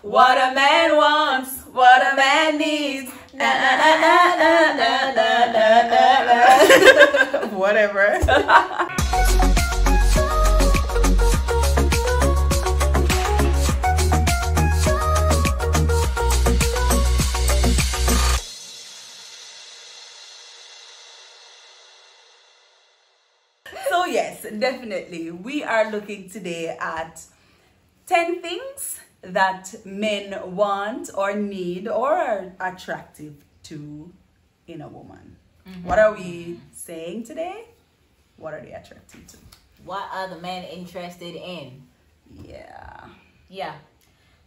what a man wants, what a man needs. Na, na, na, na, na, na, na, na, na. Whatever. So yes, definitely, we are looking today at 10 things that men want or need or are attractive to in a woman. What are we saying today? What are they attracted to? What are the men interested in? Yeah.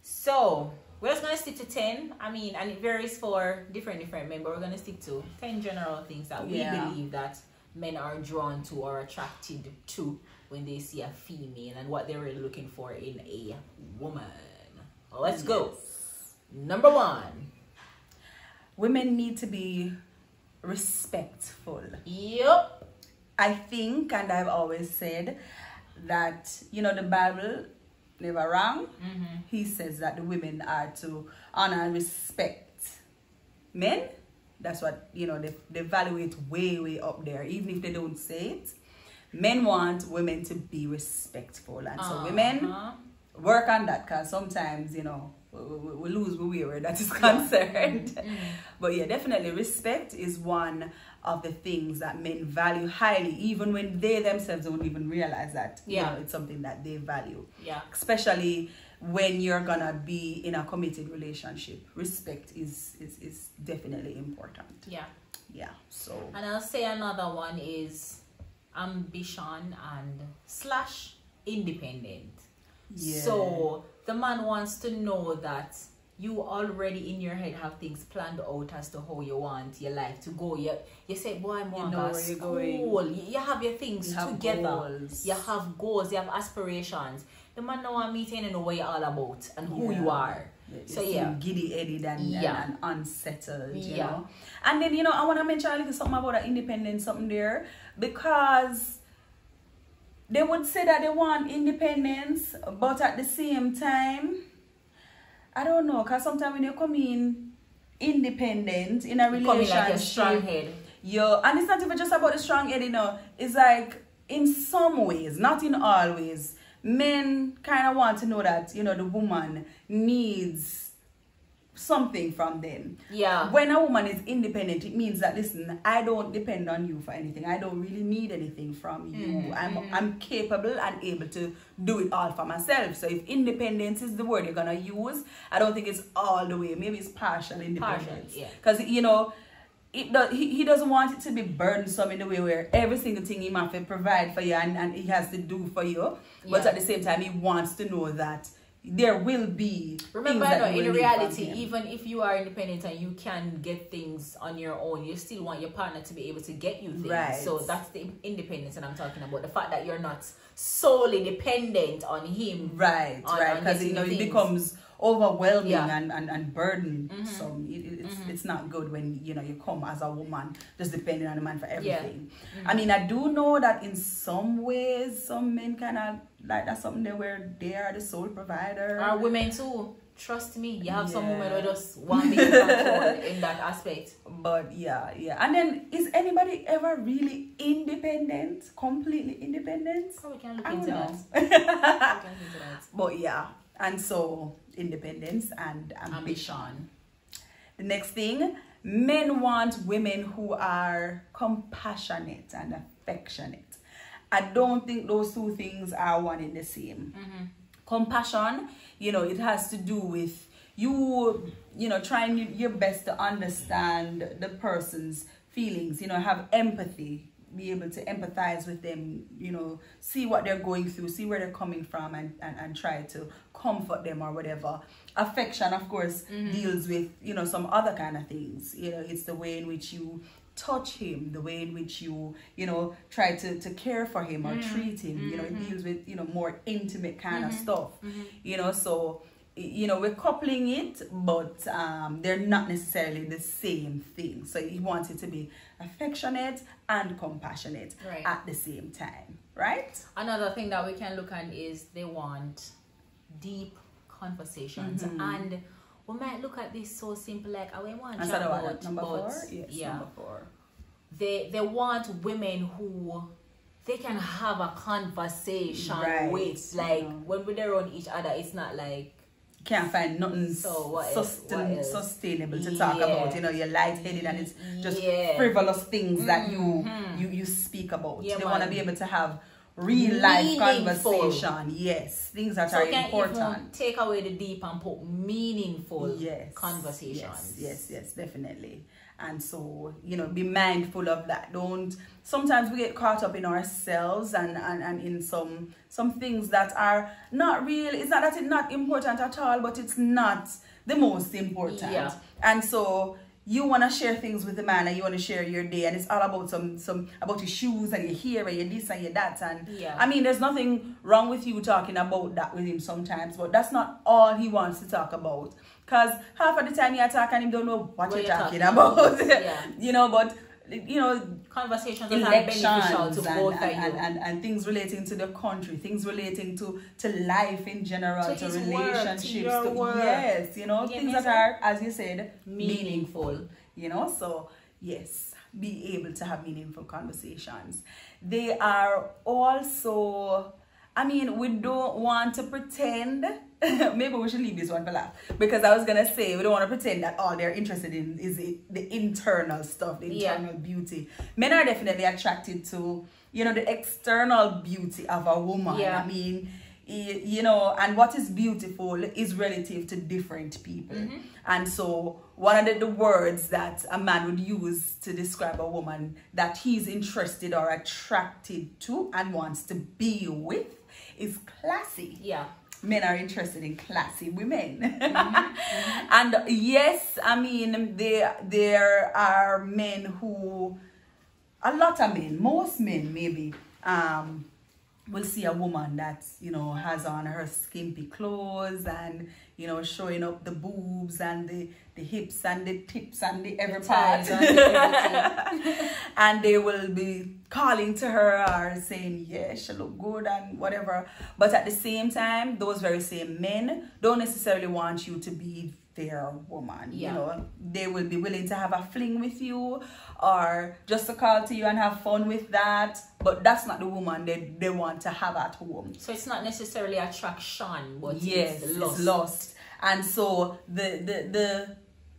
So we're just gonna stick to 10. I mean, and it varies for different men, but we're gonna stick to 10 general things that we believe that men are drawn to or attracted to when they see a female and what they're really looking for in a woman. Let's go. Number 1. Women need to be respectful. Yep. I think, and I've always said that, you know, the Bible never wrong. He says that the women are to honor and respect men. That's what, you know, they value it way up there, even if they don't say it. Men want women to be respectful, and so women work on that, because sometimes, you know, we lose the way where that is concerned. But yeah, definitely respect is one of the things that men value highly, even when they themselves don't even realize that. You know, it's something that they value. Especially when you're gonna be in a committed relationship. Respect is definitely important. So, and I'll say another one is ambition and / independent. So the man wants to know that you already in your head have things planned out as to how you want your life to go. You say, boy, I'm going to school. You have your things together. Goals. You have goals, you have aspirations. The man don't want me to know what you're all about and who you are. So giddy-headed and unsettled, you know. And then, you know, I want to mention a little something about the independence, something there, because they would say that they want independence, but at the same time, I don't know, because sometimes when you come in independent in a relationship, like a strong head. And it's not even just about the strong head, you know. It's like, in some ways, not in all ways, men kind of want to know that, you know, the woman needs something from them. When a woman is independent, it means that, listen, I don't depend on you for anything. I don't really need anything from you. I'm capable and able to do it all for myself. So if independence is the word you're gonna use, I don't think it's all the way. Maybe it's partial independence. Because, you know, he doesn't want it to be burdensome in the way where every single thing he must provide for you and he has to do for you. But at the same time, he wants to know that there will be. Remember, in reality, even if you are independent and you can get things on your own, you still want your partner to be able to get you things. So that's the independence that I'm talking about. The fact that you're not solely dependent on him. Because, you know, it becomes overwhelming and burdensome. It's not good when, you know, you come as a woman just depending on a man for everything. I mean, I do know that in some ways some men kind of like that's something there where they are the sole provider. Or women too. Trust me, you have some women who just want me to control in that aspect. But and then, is anybody ever really independent, completely independent? Oh, we can look into that. But and so independence and ambition. The next thing, men want women who are compassionate and affectionate. I don't think those two things are one and the same. Compassion, you know, it has to do with you know, trying your best to understand the person's feelings, you know, have empathy, be able to empathize with them, you know, see what they're going through, see where they're coming from, and try to comfort them or whatever. Affection, of course, deals with, you know, some other kind of things. You know, it's the way in which you touch him, the way in which you know, try to care for him or treat him. You know, it deals with, you know, more intimate kind of stuff. You know, so, you know, we're coupling it, but they're not necessarily the same thing. So you want it to be affectionate and compassionate at the same time, right? Another thing that we can look at is they want deep conversations. And we might look at this so simple, like I want to number 4. Yes, yeah, number 4. They want women who they can have a conversation with. Like when we're around each other, it's not like can't find nothing sustainable to talk about. You know, you're lightheaded and it's just frivolous things that you speak about. They want to be able to have real life conversation. Yes, things that are important. Even take away the deep and put meaningful conversations. Yes, definitely. And so, you know, be mindful of that. Sometimes we get caught up in ourselves and in some things that are not real. It's not that it's not important at all, but it's not the most important. Yeah. And so you want to share things with the man and you want to share your day, and it's all about about your shoes and your hair and your this and your that. And I mean, there's nothing wrong with you talking about that with him sometimes, but that's not all he wants to talk about. Because half of the time you talk and him don't know what you're talking about. You know, but you know, conversations that are beneficial to both of you, and things relating to the country, things relating to life in general, to relationships, work, yes, you know, things that are, as you said, meaningful. You know, so yes, be able to have meaningful conversations. They are also, I mean, we don't want to pretend. Maybe we should leave this one for last, because I was gonna say we don't want to pretend that all they're interested in is the internal stuff, the internal beauty. Men are definitely attracted to, you know, the external beauty of a woman. I mean, you know, and what is beautiful is relative to different people. And so one of the words that a man would use to describe a woman that he's interested or attracted to and wants to be with is classy. Men are interested in classy women. And yes, I mean, there are men who, a lot of men, most men maybe, will see a woman that, you know, has on her skimpy clothes and, you know, showing up the boobs and the hips and the tips and the every part. And they will be calling to her or saying, yeah, she look good and whatever. But at the same time, those very same men don't necessarily want you to be their woman. You know, they will be willing to have a fling with you or just to call to you and have fun with that, but that's not the woman they want to have at home. So it's not necessarily attraction, but it's lust. And so the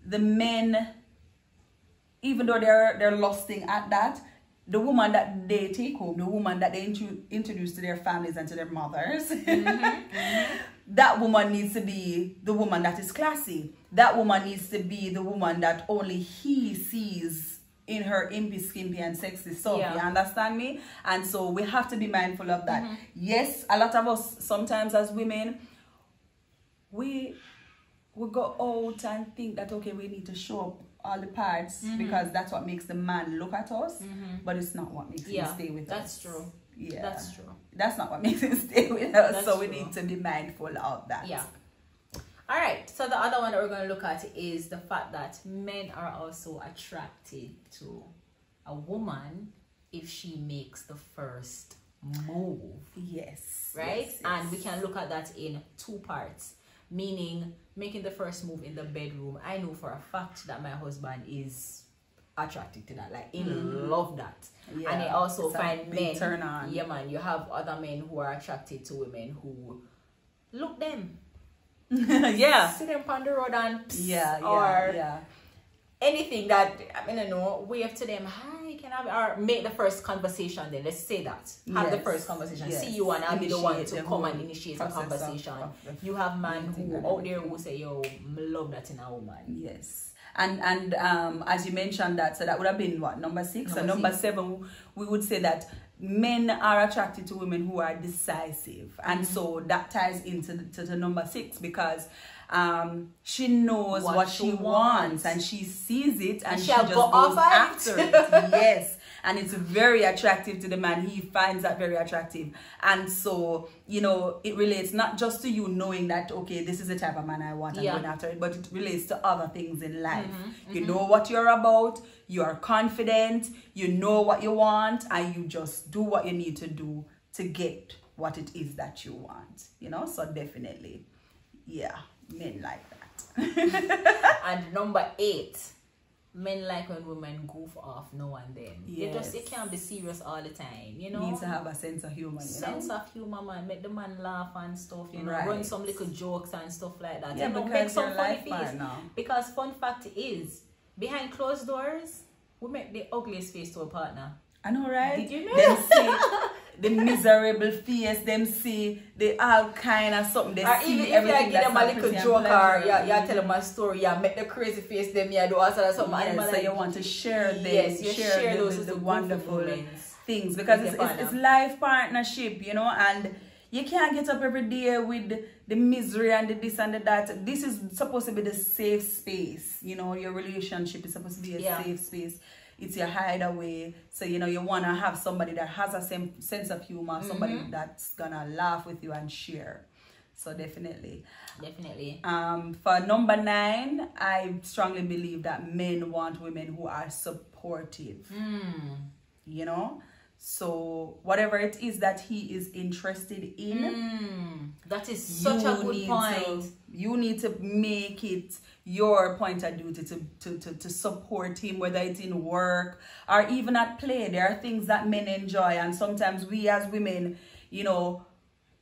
men, even though they're lusting at that, the woman that they take home, the woman that they introduce to their families and to their mothers, that woman needs to be the woman that is classy. That woman needs to be the woman that only he sees in her impy, skimpy, and sexy stuff. You understand me? And so we have to be mindful of that. Yes, a lot of us, sometimes as women, we go out and think that, okay, we need to show up all the parts because that's what makes the man look at us, but it's not what makes him stay with us. That's true. That's true. That's not what makes him stay with us. That's so we need to be mindful of that. All right, so the other one that we're going to look at is the fact that men are also attracted to a woman if she makes the first move. Right? And we can look at that in 2 parts, meaning making the first move in the bedroom. I know for a fact that my husband is attracted to that, like in love that. And I also find men turn on. You have other men who are attracted to women who look them sit them on the road and anything that, I mean, I know, wave to them, hi, can I, or make the first conversation then, let's say that. Have the first conversation. See you and I'll be the one to come and initiate a conversation. You have men who out there who say, yo, I love that in a woman. And as you mentioned that, so that would have been what, number 6? So number 7, we would say that men are attracted to women who are decisive. And so that ties into the number 6 because she knows what she wants and she sees it and she just goes after it. And it's very attractive to the man. He finds that very attractive. And so, you know, it relates not just to you knowing that, okay, this is the type of man I want, I'm going after it, but it relates to other things in life. You know what you're about, you are confident, you know what you want, and you just do what you need to do to get what it is that you want, you know? So definitely, Yeah, men like that. And number 8, men like when women goof off now and then. Yes. You can't be serious all the time, you know. You need to have a sense of humor, Sense of humor, man. Make the man laugh and stuff, you know. Right. Run some little jokes and stuff like that. Yeah, you know, because make some your funny life face. partner. Because fun fact is, behind closed doors, we make the ugliest face to a partner. I know, right? Did you know? Them see the miserable face, them see the all kind of something. They Or see even if everything you give them a little pretty and joke or pleasure. you tell them a story, you make the crazy face, them you do also something. Yes, so you want to share them, yes, you share those the little wonderful moments things, because with your it's partner. life partnership, you know, and you can't get up every day with the misery and the this and the that. This is supposed to be the safe space, you know. Your relationship is supposed to be a safe space. It's your hideaway. So, you know, you want to have somebody that has a sense of humor, somebody that's gonna laugh with you and share. So definitely. For number 9, I strongly believe that men want women who are supportive. You know, so whatever it is that he is interested in, that is such a good point. You need to make it your point of duty to support him, whether it's in work or even at play. There are things that men enjoy, and sometimes we as women, you know,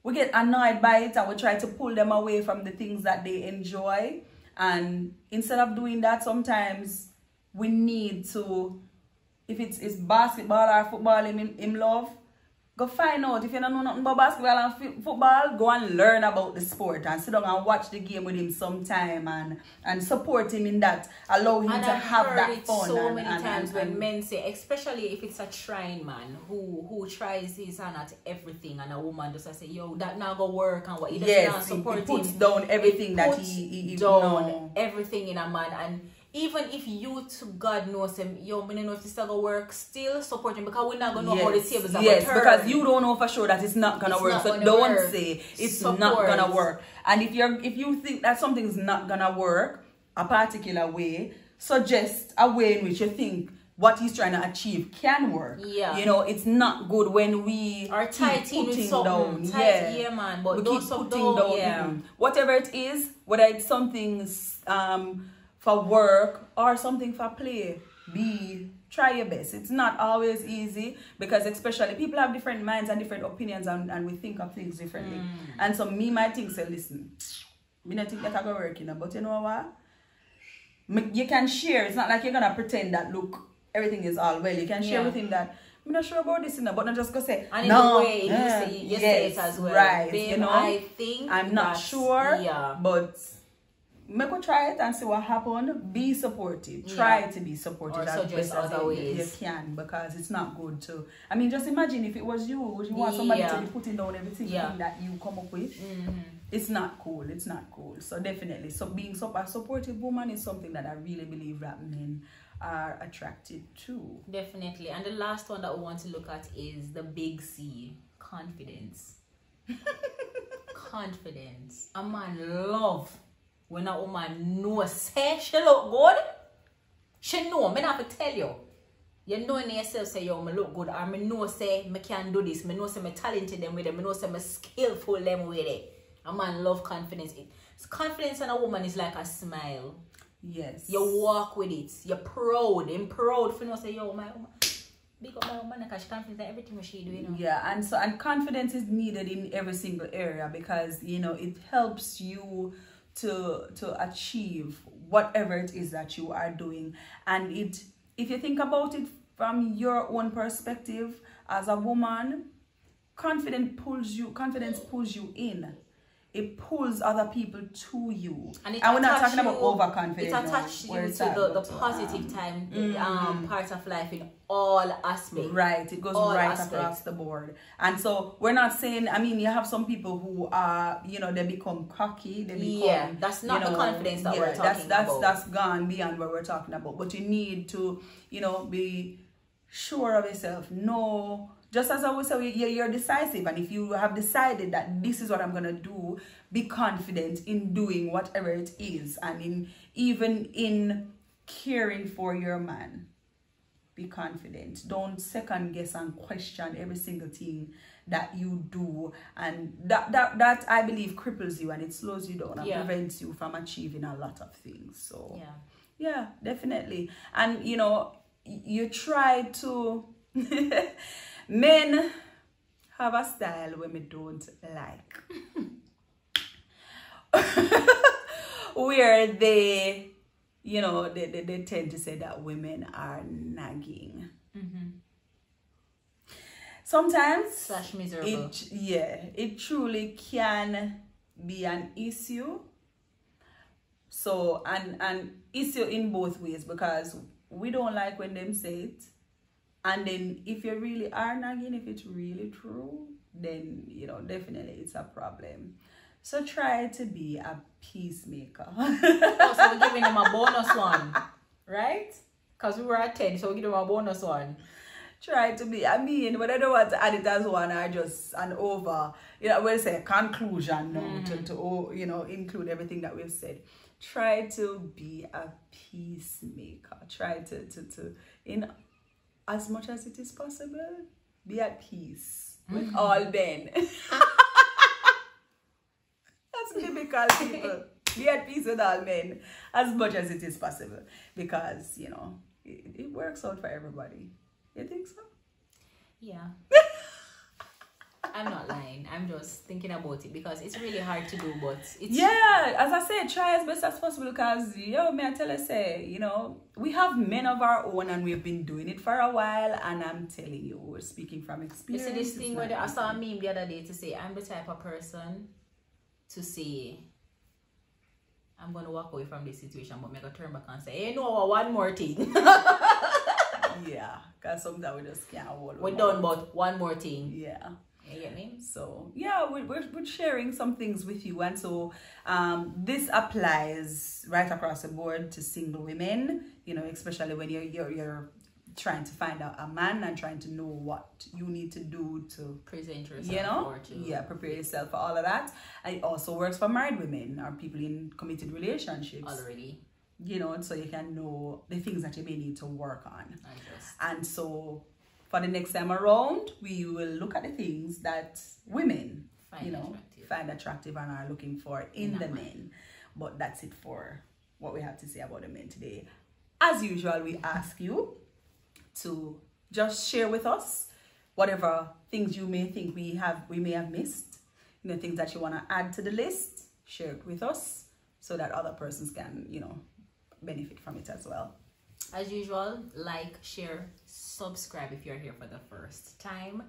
we get annoyed by it and we try to pull them away from the things that they enjoy. And instead of doing that, sometimes we need to, if it's basketball or football him love, go find out. If you don't know nothing about basketball and football, go and learn about the sport and sit down and watch the game with him sometime and support him in that. Allow him to have that fun. So many times when men say, especially if it's a trying man who tries his hand at everything, and a woman just say, yo, that not gonna work, and what he doesn't support him. He puts down everything that he down everything in a man. And even if you to God knows him, yo, we don't know if this is gonna work, still support him, because we're not gonna know how the tables are gonna turn. Because you don't know for sure that it's not gonna work. So don't say it's not gonna work. And if you think that something's not gonna work a particular way, suggest a way in which you think what he's trying to achieve can work. Yeah. You know, it's not good when we keep putting down. Yeah, man. But we keep putting down. Yeah. Whatever it is, whether it's something for work or something for play, try your best. It's not always easy, because especially people have different minds and different opinions, and we think of things differently. And so me might think, say, listen, me not think that I go work, you know, but you know what? You can share. It's not like you're gonna pretend that, look, everything is all well. You can share with him that I'm not sure about this, you know, but not just go say, and no, in the way you say it as well. Right, babe, you know, I think I'm not sure, but make us try it and see what happens. Be supportive. Try to be supportive. Or suggest other ways. You can, because it's not good to. I mean, just imagine if it was you. Would you want somebody to be putting down everything that you come up with? It's not cool. It's not cool. So definitely, so being a supportive woman is something that I really believe that men are attracted to. Definitely. And the last one that we want to look at is the big C: confidence. Confidence. A man love when a woman knows, say she look good. She know, me not have to tell you. You know in yourself, say, yo, me look good. Or me know, say, me can do this. Me know, say, me talented them with it. Me know, say, me skillful them with it. A man love confidence. Confidence in a woman is like a smile. Yes. You walk with it. You're proud. I'm proud for you know, say, yo, my woman. Big up my woman, because she confident in everything she do, you know. Yeah, and confidence is needed in every single area, because, you know, it helps you to achieve whatever it is that you are doing. And if you think about it from your own perspective as a woman, confidence pulls you in. It pulls other people to you. And we're not talking about overconfidence. It attaches you to the positive part of life in all aspects. Right. It goes across the board. And so we're not saying, I mean, you have some people who are, you know, they become cocky. They become, that's not the confidence that we're talking about. That's gone beyond what we're talking about. But you need to, you know, be sure of yourself. No. Just as I always say, you're decisive. And if you have decided that this is what I'm going to do, be confident in doing whatever it is. And even in caring for your man, be confident. Don't second guess and question every single thing that you do, and that I believe cripples you and it slows you down and prevents you from achieving a lot of things. So yeah, definitely. And you know, you try to men have a style women don't like. Where they, you know, they tend to say that women are nagging. Sometimes / miserable. It truly can be an issue. So an issue in both ways, because we don't like when them say it, and then if you really are nagging, if it's really true, then you know definitely it's a problem. So try to be a peacemaker. Oh, so we're giving them a bonus one, right? Because we were at 10, so we give them a bonus one. Try to be, I mean, but I don't want to add it as one or just an over, you know, we'll say a conclusion, no, to you know, include everything that we've said. Try to be a peacemaker. Try to in as much as it is possible, be at peace with all men. That's typical people. Be at peace with all men as much as it is possible, because, you know, it works out for everybody. You think so? Yeah. I'm not lying. I'm just thinking about it because it's really hard to do, but it's... Yeah, as I said, try as best as possible, because, yo, may I tell you, say, you know, we have men of our own and we've been doing it for a while, and I'm telling you, we're speaking from experience. You see this thing where I saw a meme the other day to say, I'm the type of person to say, I'm going to walk away from this situation, but I'm going to turn back and say, hey, no, one more thing. Yeah, because sometimes we just can't hold. We're done, but one more thing. Yeah. You get me? So yeah, we're sharing some things with you, and so this applies right across the board to single women. You know, especially when you're trying to find out a man and trying to know what you need to do to present yourself. You know, or to... yeah, prepare yourself for all of that. And it also works for married women or people in committed relationships already. You know, so you can know the things that you may need to work on. And so for the next time around, we will look at the things that women, find attractive and are looking for in the men. But that's it for what we have to say about the men today. As usual, we ask you to just share with us whatever things you may think we may have missed, you know, things that you want to add to the list. Share it with us so that other persons can, you know, benefit from it as well. As usual, like, share, subscribe if you're here for the first time,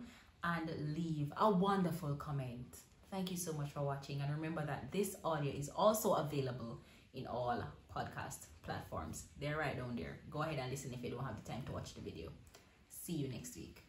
and leave a wonderful comment. Thank you so much for watching, and remember that this audio is also available in all podcast platforms. They're right down there. Go ahead and listen if you don't have the time to watch the video. See you next week.